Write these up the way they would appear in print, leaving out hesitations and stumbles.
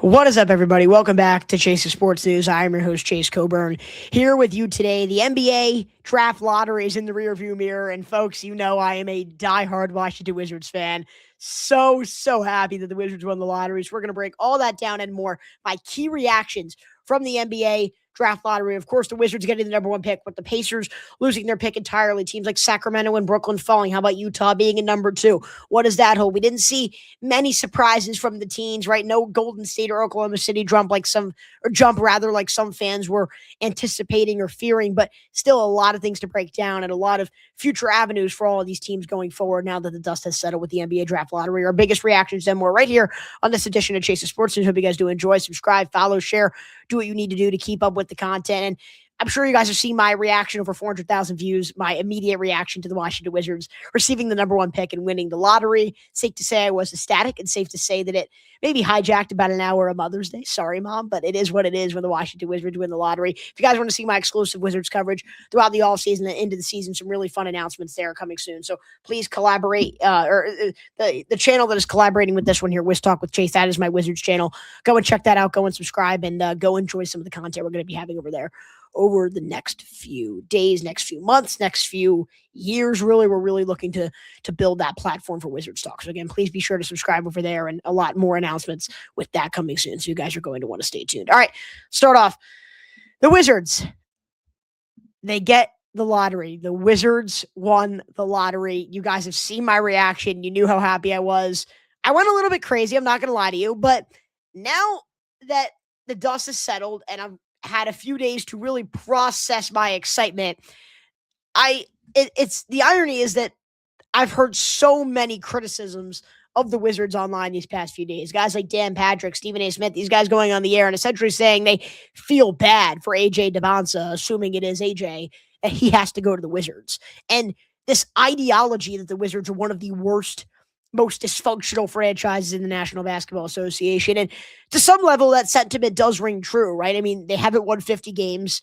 What is up, everybody? Welcome back to Chase's Sports News. I am your host, Chase Coburn, here with you today. The NBA Draft Lottery is in the rearview mirror, and folks, you know I am a diehard Washington Wizards fan. So happy that the Wizards won the lottery. So we're going to break all that down and more. My key reactions from the NBA Draft Lottery. Of course, the Wizards getting the number one pick, but the Pacers losing their pick entirely. Teams like Sacramento and Brooklyn falling. How about Utah being in number two? What does that hold? We didn't see many surprises from the teams, right? No Golden State or Oklahoma City jump like some fans were anticipating or fearing, but still a lot of things to break down and a lot of future avenues for all of these teams going forward now that the dust has settled with the NBA Draft Lottery. Our biggest reactions and more right here on this edition of Chase's Sports News. Hope you guys do enjoy. Subscribe, follow, share, do what you need to do to keep up with the content. And I'm sure you guys have seen my reaction over 400,000 views, my immediate reaction to the Washington Wizards receiving the number one pick and winning the lottery. Safe to say I was ecstatic, and safe to say that it maybe hijacked about an hour of Mother's Day. Sorry, Mom, but it is what it is when the Washington Wizards win the lottery. If you guys want to see my exclusive Wizards coverage throughout the offseason and into the season, some really fun announcements there coming soon. So please collaborate, the channel that is collaborating with this one here, Wiz Talk with Chase, that is my Wizards channel. Go and check that out. Go and subscribe, and go enjoy some of the content we're going to be having over there over the next few days, next few months, next few years. Really, we're really looking to build that platform for Wizards Talk. So again, please be sure to subscribe over there, and a lot more announcements with that coming soon. So you guys are going to want to stay tuned. All right, start off. The Wizards, they get the lottery. The Wizards won the lottery. You guys have seen my reaction. You knew how happy I was. I went a little bit crazy. I'm not going to lie to you, but now that the dust has settled and I've had a few days to really process my excitement, it's the irony is that I've heard so many criticisms of the Wizards online these past few days. Guys like Dan Patrick, Stephen A. Smith, these guys going on the air and essentially saying they feel bad for AJ DeBonsa, assuming it is AJ, that he has to go to the Wizards. And this ideology that the Wizards are one of the worst, most dysfunctional franchises in the National Basketball Association. And to some level, that sentiment does ring true, right? I mean, they haven't won 50 games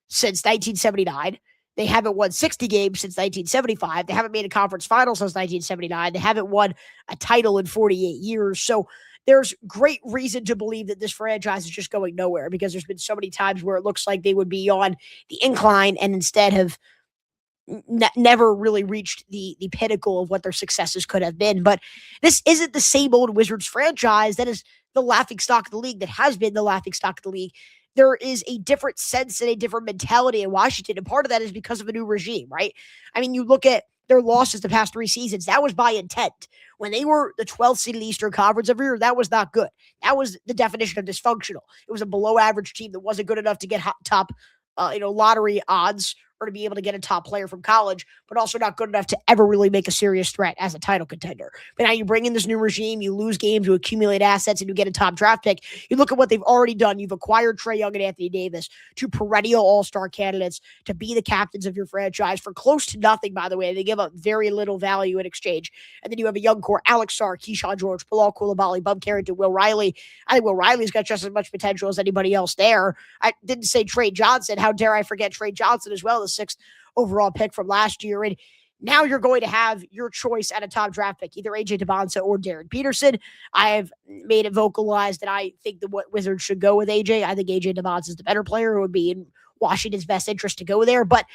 since 1979. They haven't won 60 games since 1975. They haven't made a conference final since 1979. They haven't won a title in 48 years. So there's great reason to believe that this franchise is just going nowhere, because there's been so many times where it looks like they would be on the incline and instead have never really reached the pinnacle of what their successes could have been. But this isn't the same old Wizards franchise that is the laughingstock of the league, that has been the laughingstock of the league. There is a different sense and a different mentality in Washington, and part of that is because of a new regime, right? I mean, you look at their losses the past 3 seasons, that was by intent. When they were the 12th seed in the Eastern Conference every year, that was not good. That was the definition of dysfunctional. It was a below-average team that wasn't good enough to get top lottery odds or to be able to get a top player from college, but also not good enough to ever really make a serious threat as a title contender. But now you bring in this new regime, you lose games, you accumulate assets, and you get a top draft pick. You look at what they've already done. You've acquired Trae Young and Anthony Davis, 2 perennial all-star candidates to be the captains of your franchise for close to nothing, by the way. They give up very little value in exchange. And then you have a young core, Alex Sarr, Keyshawn George, Bilal Coulibaly, Bub Carrington, Will Riley. I think Will Riley's got just as much potential as anybody else there. I didn't say Trey Johnson. How dare I forget Trey Johnson as well, the 6th overall pick from last year. And now you're going to have your choice at a top draft pick, either AJ DeBonsa or Darren Peterson. I have made it vocalized that I think the Wizards should go with AJ. I think AJ DeBonsa is the better player. It would be in Washington's best interest to go there. But,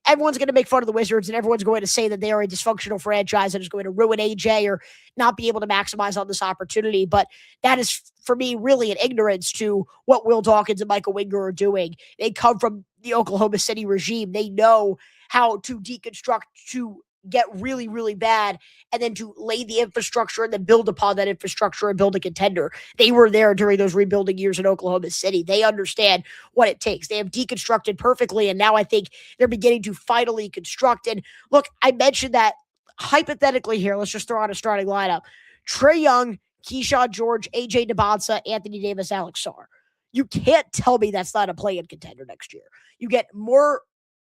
everyone's going to make fun of the Wizards, and everyone's going to say that they are a dysfunctional franchise that is going to ruin AJ or not be able to maximize on this opportunity. But that is, for me, really an ignorance to what Will Dawkins and Michael Winger are doing. They come from the Oklahoma City regime. They know how to deconstruct, to get really, really bad, and then to lay the infrastructure and then build upon that infrastructure and build a contender. They were there during those rebuilding years in Oklahoma City. They understand what it takes. They have deconstructed perfectly, and now I think they're beginning to finally construct. And look, I mentioned that hypothetically here, let's just throw out a starting lineup. Trae Young, Keyshawn George, AJ DeBonsa, Anthony Davis, Alex Sarr. You can't tell me that's not a play-in contender next year. You get more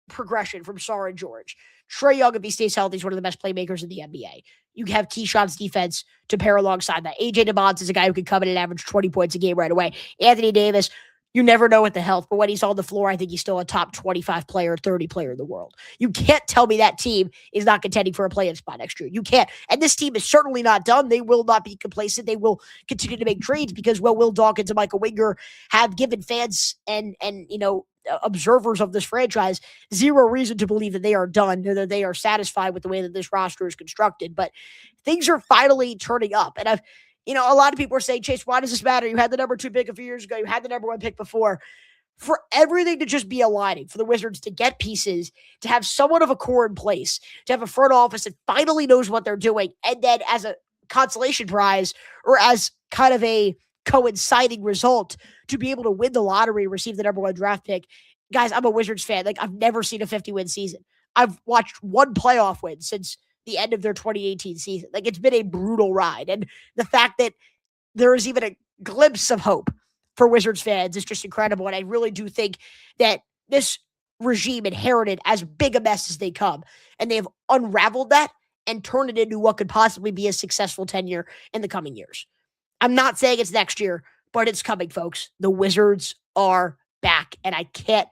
progression from Sarr and George. Trae Young, if he stays healthy, is one of the best playmakers in the NBA. You have Keyshawn's defense to pair alongside that. AJ DeBonsa is a guy who can come in and average 20 points a game right away. Anthony Davis, You never know with the health, but when he's on the floor, I think he's still a top 25 player, 30 player in the world. You can't tell me that team is not contending for a play-in spot next year. You can't. And this team is certainly not done. They will not be complacent. They will continue to make trades because, well, Will Dawkins and Michael Winger have given fans and observers of this franchise zero reason to believe that they are done or that they are satisfied with the way that this roster is constructed. But things are finally turning up. And a lot of people are saying, Chase, why does this matter? You had the number 2 pick a few years ago. You had the number 1 pick before. For everything to just be aligning, for the Wizards to get pieces, to have somewhat of a core in place, to have a front office that finally knows what they're doing, and then as a consolation prize or as kind of a coinciding result to be able to win the lottery, receive the number 1 draft pick. Guys, I'm a Wizards fan. Like, I've never seen a 50-win season. I've watched 1 playoff win since the end of their 2018 season. Like, it's been a brutal ride. And the fact that there is even a glimpse of hope for Wizards fans is just incredible. And I really do think that this regime inherited as big a mess as they come. And they have unraveled that and turned it into what could possibly be a successful tenure in the coming years. I'm not saying it's next year, but it's coming, folks. The Wizards are back. And I can't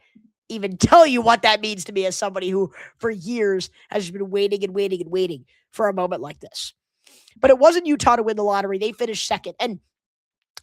even tell you what that means to me as somebody who for years has been waiting and waiting and waiting for a moment like this. But it wasn't Utah to win the lottery. They finished second. And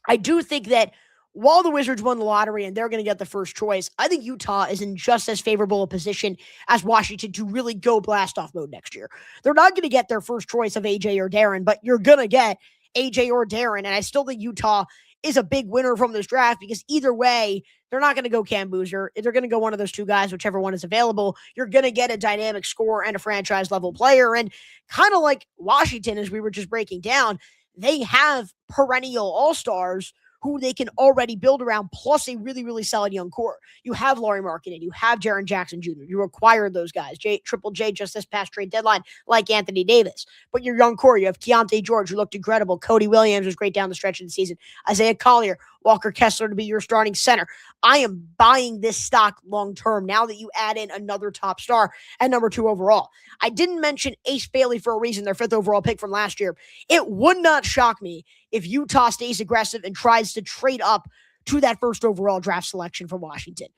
I do think that while the Wizards won the lottery and they're going to get the first choice, I think Utah is in just as favorable a position as Washington to really go blast-off mode next year. They're not going to get their first choice of AJ or Darren, but you're going to get AJ or Darren, and I still think Utah is a big winner from this draft because either way, they're not going to go Cam Boozer. They're going to go one of those 2 guys, whichever one is available. You're going to get a dynamic scorer and a franchise-level player, and kind of like Washington, as we were just breaking down, they have perennial all-stars who they can already build around, plus a really, really solid young core. You have Lauri Markkanen, you have Jaren Jackson Jr., you acquired those guys, Triple J just this past trade deadline, like Anthony Davis. But your young core, you have Keontae George, who looked incredible. Cody Williams was great down the stretch of the season. Isaiah Collier, Walker Kessler to be your starting center. I am buying this stock long-term now that you add in another top star at number 2 overall. I didn't mention Ace Bailey for a reason, their 5th overall pick from last year. It would not shock me if Utah stays aggressive and tries to trade up to that 1st overall draft selection from Washington.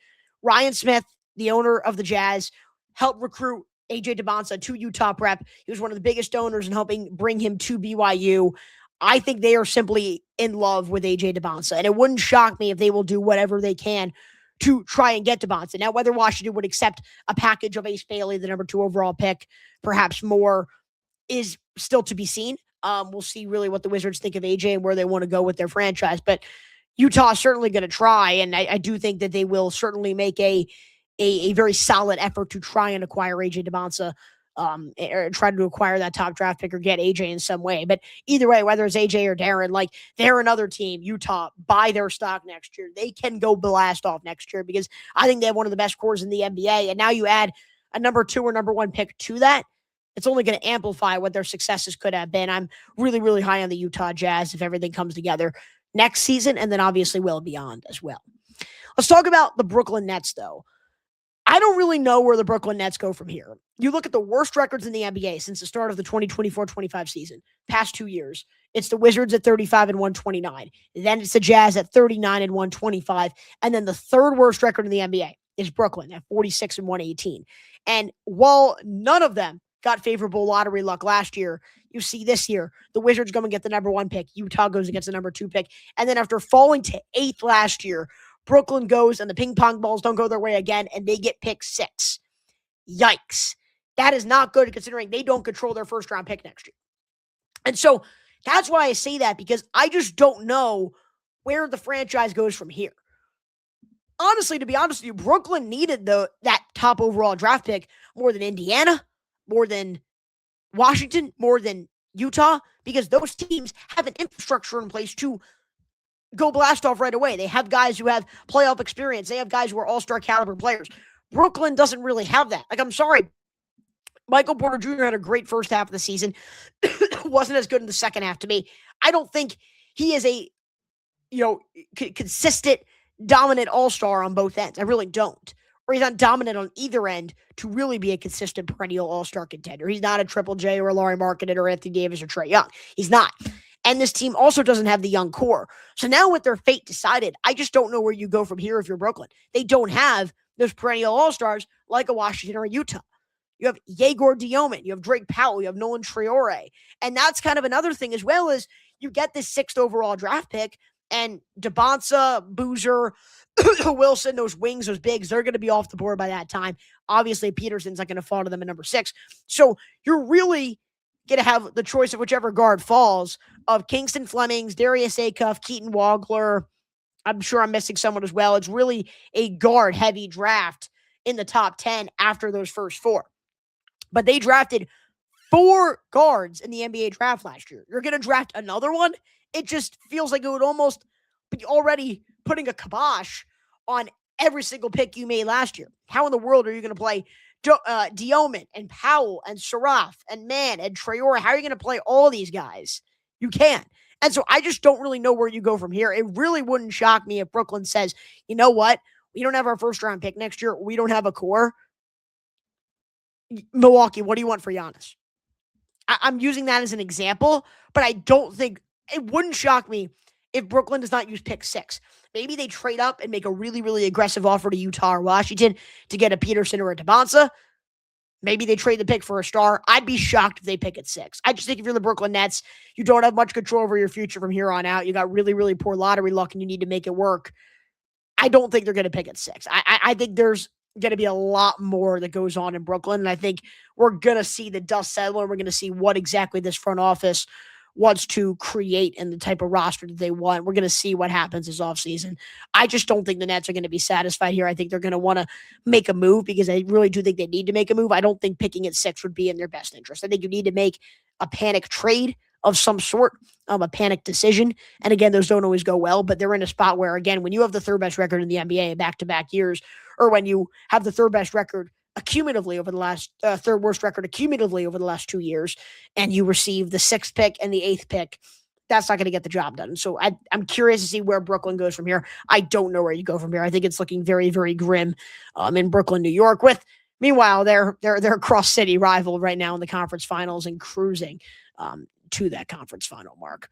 Ryan Smith, the owner of the Jazz, helped recruit AJ DeBonsa to Utah Prep. He was one of the biggest donors in helping bring him to BYU. I think they are simply in love with AJ DeBonsa, and it wouldn't shock me if they will do whatever they can to try and get DeBonsa. Now, whether Washington would accept a package of Ace Bailey, the number 2 overall pick, perhaps more, is still to be seen. We'll see really what the Wizards think of AJ and where they want to go with their franchise. But Utah is certainly going to try, and I do think that they will certainly make a very solid effort to try and acquire AJ DeBonsa, or try to acquire that top draft pick or get AJ in some way. But either way, whether it's AJ or Darren, like, they're another team, Utah, buy their stock next year. They can go blast off next year because I think they have one of the best cores in the NBA. And now you add a number 2 or number 1 pick to that. It's only going to amplify what their successes could have been. I'm really, really high on the Utah Jazz if everything comes together next season, and then obviously well beyond as well. Let's talk about the Brooklyn Nets, though. I don't really know where the Brooklyn Nets go from here. You look at the worst records in the NBA since the start of the 2024-25 season, past 2 years. It's the Wizards at 35 and 129. Then it's the Jazz at 39 and 125. And then the 3rd worst record in the NBA is Brooklyn at 46 and 118. And while none of them got favorable lottery luck last year, you see this year, the Wizards go and get the number 1 pick. Utah goes and gets the number 2 pick. And then after falling to 8th last year, Brooklyn goes and the ping pong balls don't go their way again, and they get pick 6. Yikes. That is not good considering they don't control their 1st round pick next year. And so that's why I say that, because I just don't know where the franchise goes from here. Honestly, to be honest with you, Brooklyn needed that top overall draft pick more than Indiana, more than Washington, more than Utah, because those teams have an infrastructure in place to go blast off right away. They have guys who have playoff experience. They have guys who are all-star caliber players. Brooklyn doesn't really have that. Like, I'm sorry. Michael Porter Jr. had a great first half of the season. Wasn't as good in the second half to me. I don't think he is a, consistent, dominant all-star on both ends. I really don't. Or he's not dominant on either end to really be a consistent perennial all-star contender. He's not a Triple J or a Lauri Markkanen or Anthony Davis or Trae Young. He's not. And this team also doesn't have the young core. So now with their fate decided, I just don't know where you go from here if you're Brooklyn. They don't have those perennial all-stars like a Washington or a Utah. You have Yegor Dioman. You have Drake Powell. You have Nolan Traore. And that's kind of another thing as well is you get this 6th overall draft pick and DeBonsa, Boozer, Wilson, those wings, those bigs, they're going to be off the board by that time. Obviously, Peterson's not going to fall to them at number 6. So you're really going to have the choice of whichever guard falls of Kingston Flemings, Darius Acuff, Keaton Wagler. I'm sure I'm missing someone as well. It's really a guard-heavy draft in the top 10 after those first 4. But they drafted 4 guards in the NBA draft last year. You're going to draft another one? It just feels like it would almost be already putting a kibosh on every single pick you made last year. How in the world are you going to play Dioman and Powell and Saraf and Mann and Traore? How are you going to play all these guys? You can't. And so I just don't really know where you go from here. It really wouldn't shock me if Brooklyn says, you know what? We don't have our first round pick next year. We don't have a core. Milwaukee, what do you want for Giannis? I'm using that as an example, but I don't think it wouldn't shock me if Brooklyn does not use pick 6. Maybe they trade up and make a really, really aggressive offer to Utah or Washington to get a Peterson or a DeBonsa. Maybe they trade the pick for a star. I'd be shocked if they pick at 6. I just think if you're the Brooklyn Nets, you don't have much control over your future from here on out. You got really, really poor lottery luck and you need to make it work. I don't think they're going to pick at 6. I think there's going to be a lot more that goes on in Brooklyn. And I think we're going to see the dust settle and we're going to see what exactly this front office wants to create and the type of roster that they want. We're going to see what happens this offseason. I just don't think the Nets are going to be satisfied here. I think they're going to want to make a move because I really do think they need to make a move. I don't think picking at 6 would be in their best interest. I think you need to make a panic trade of some sort, a panic decision. And again, those don't always go well, but they're in a spot where, again, when you have the 3rd best record in the NBA back-to-back years, or when you have the 3rd best record accumulatively over the last 3rd worst record accumulatively over the last 2 years, and you receive the 6th pick and the 8th pick, that's not going to get the job done. So I'm curious to see where Brooklyn goes from here. I don't know where you go from here. I think it's looking very, very grim in Brooklyn, New York. Meanwhile, they're cross-city rival right now in the conference finals and cruising to that conference final mark.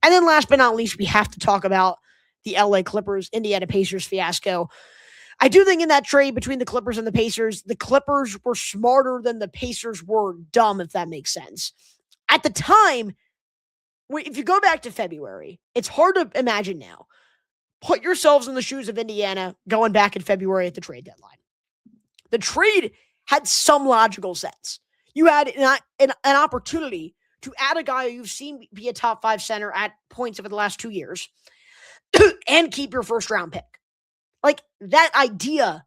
And then last but not least, we have to talk about the LA Clippers, Indiana Pacers fiasco. I do think in that trade between the Clippers and the Pacers were smarter than the Pacers were dumb, if that makes sense. At the time, if you go back to February, it's hard to imagine now. Put yourselves in the shoes of Indiana going back in February at the trade deadline. The trade had some logical sense. You had an opportunity to add a guy who you've seen be a top 5 center at points over the last 2 years and keep your first round pick. Like, that idea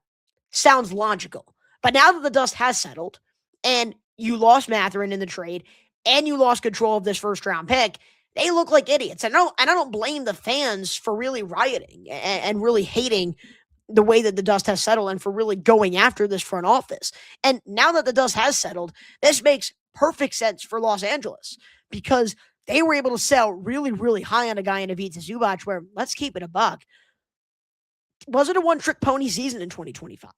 sounds logical. But now that the dust has settled and you lost Mathurin in the trade and you lost control of this first round pick, they look like idiots. And I don't blame the fans for really rioting and really hating the way that the dust has settled and for really going after this front office. And now that the dust has settled, this makes perfect sense for Los Angeles because they were able to sell really, really high on a guy in Ivica Zubac where, let's keep it a buck, wasn't a one-trick pony season in 2025.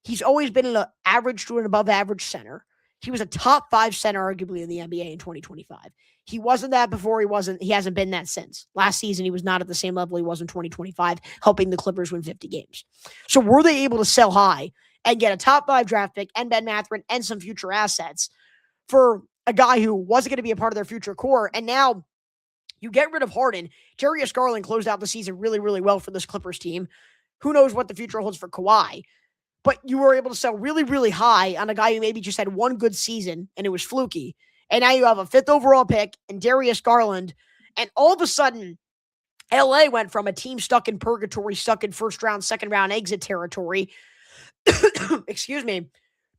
He's always been an average to an above-average center. He was a top 5 center, arguably, in the NBA in 2025. He wasn't that before. He hasn't been that since. Last season, he was not at the same level he was in 2025, helping the Clippers win 50 games. So were they able to sell high and get a top 5 draft pick and Ben Mathurin and some future assets for a guy who wasn't going to be a part of their future core? And now you get rid of Harden. Darius Garland closed out the season really, really well for this Clippers team. Who knows what the future holds for Kawhi? But you were able to sell really, really high on a guy who maybe just had one good season and it was fluky. And now you have a 5th overall pick and Darius Garland. And all of a sudden, LA went from a team stuck in purgatory, stuck in first round, second round exit territory, excuse me,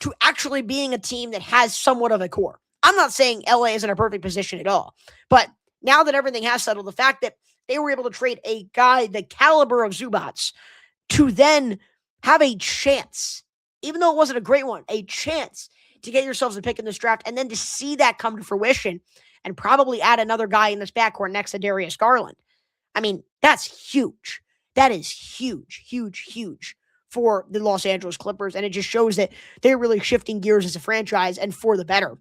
to actually being a team that has somewhat of a core. I'm not saying LA is in a perfect position at all. But now that everything has settled, the fact that they were able to trade a guy the caliber of Zubac to then have a chance, even though it wasn't a great one, a chance to get yourselves a pick in this draft, and then to see that come to fruition and probably add another guy in this backcourt next to Darius Garland. I mean, that's huge. That is huge, huge, huge for the Los Angeles Clippers, and it just shows that they're really shifting gears as a franchise and for the better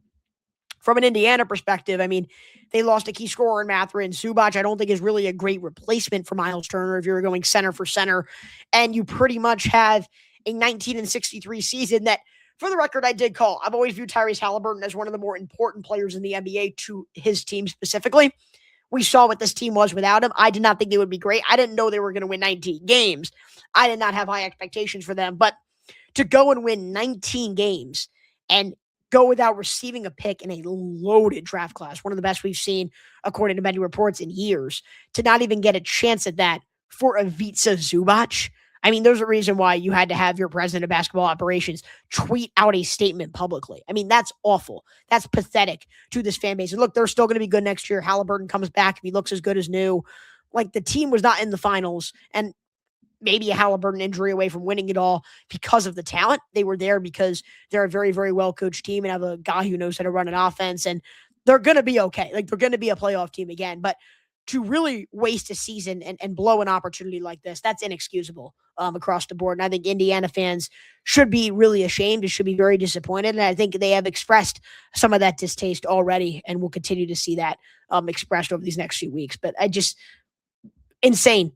from an Indiana perspective, I mean, they lost a key scorer in Mathurin. Zubac, I don't think, is really a great replacement for Miles Turner if you're going center for center. And you pretty much have a 19-63 season that, for the record, I did call. I've always viewed Tyrese Halliburton as one of the more important players in the NBA to his team specifically. We saw what this team was without him. I did not think they would be great. I didn't know they were going to win 19 games. I did not have high expectations for them. But to go and win 19 games and go without receiving a pick in a loaded draft class, one of the best we've seen, according to many reports, in years, to not even get a chance at that for Ivica Zubac. I mean, there's a reason why you had to have your president of basketball operations tweet out a statement publicly. I mean, that's awful. That's pathetic to this fan base. And look, they're still going to be good next year. Halliburton comes back if he looks as good as new. Like, the team was not in the finals, and maybe a Halliburton injury away from winning it all because of the talent. They were there because they're a very, very well-coached team and have a guy who knows how to run an offense, and they're going to be okay. Like, they're going to be a playoff team again. But to really waste a season and blow an opportunity like this, that's inexcusable across the board. And I think Indiana fans should be really ashamed. They should be very disappointed. And I think they have expressed some of that distaste already, and we'll continue to see that expressed over these next few weeks. But insane,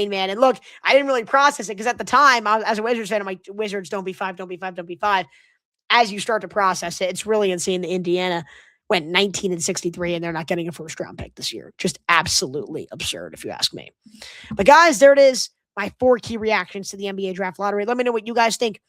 man. And look, I didn't really process it because at the time, as a Wizards fan, I'm like, Wizards, don't be 5, don't be 5, don't be 5. As you start to process it, it's really insane that Indiana went 19-63 and they're not getting a first-round pick this year. Just absolutely absurd, if you ask me. But guys, there it is. My 4 key reactions to the NBA Draft Lottery. Let me know what you guys think.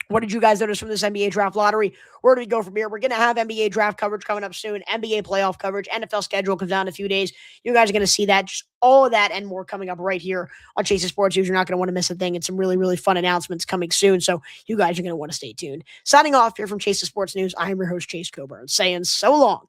What did you guys notice from this NBA Draft Lottery? Where do we go from here? We're going to have NBA Draft coverage coming up soon, NBA playoff coverage, NFL schedule comes out in a few days. You guys are going to see that, just all of that and more coming up right here on Chase's Sports News. You're not going to want to miss a thing, and some really, really fun announcements coming soon, so you guys are going to want to stay tuned. Signing off here from Chase's Sports News, I'm your host, Chase Coburn, saying so long